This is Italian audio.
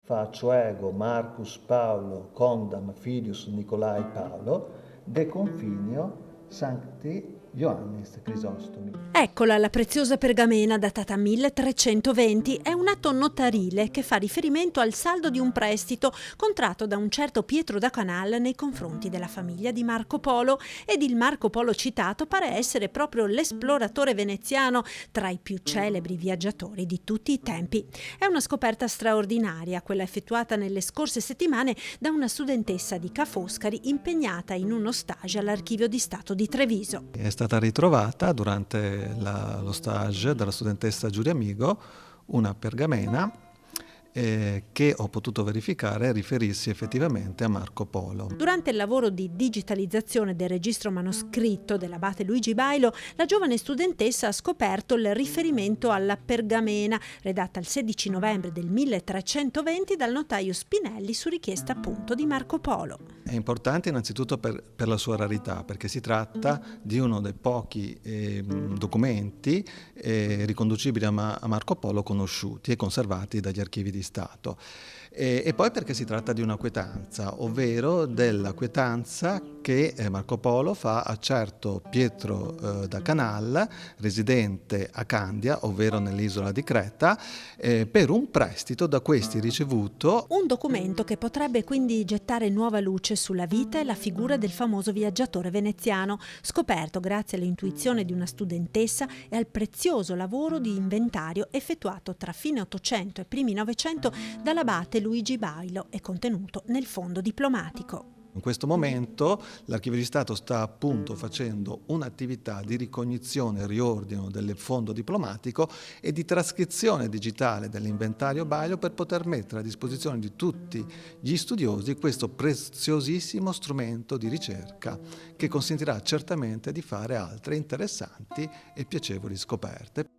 Faccio ego Marcus Paulo Condam Filius Nicolae Paolo de Confinio Sancti Ioannis Crisostomi. Eccola la preziosa pergamena datata 1320, è un atto notarile che fa riferimento al saldo di un prestito contratto da un certo Pietro da Canal nei confronti della famiglia di Marco Polo, ed il Marco Polo citato pare essere proprio l'esploratore veneziano tra i più celebri viaggiatori di tutti i tempi. È una scoperta straordinaria, quella effettuata nelle scorse settimane da una studentessa di Ca' Foscari impegnata in uno stage all'Archivio di Stato di Treviso. È stata ritrovata durante lo stage dalla studentessa Giulia Amigo una pergamena che ho potuto verificare riferirsi effettivamente a Marco Polo. Durante il lavoro di digitalizzazione del registro manoscritto dell'abate Luigi Bailo, la giovane studentessa ha scoperto il riferimento alla pergamena, redatta il 16 novembre del 1320 dal notaio Spinelli su richiesta appunto di Marco Polo. È importante innanzitutto per la sua rarità, perché si tratta di uno dei pochi documenti riconducibili a Marco Polo conosciuti e conservati dagli archivi di Stato. E poi perché si tratta di una quietanza, ovvero della quietanza che Marco Polo fa a certo Pietro da Canal, residente a Candia, ovvero nell'isola di Creta, per un prestito da questi ricevuto. Un documento che potrebbe quindi gettare nuova luce sulla vita e la figura del famoso viaggiatore veneziano, scoperto grazie all'intuizione di una studentessa e al prezioso lavoro di inventario effettuato tra fine 800 e primi 900 dall'abate Luigi Bailo e contenuto nel fondo diplomatico. In questo momento l'Archivio di Stato sta appunto facendo un'attività di ricognizione e riordino del fondo diplomatico e di trascrizione digitale dell'inventario Bailo per poter mettere a disposizione di tutti gli studiosi questo preziosissimo strumento di ricerca che consentirà certamente di fare altre interessanti e piacevoli scoperte.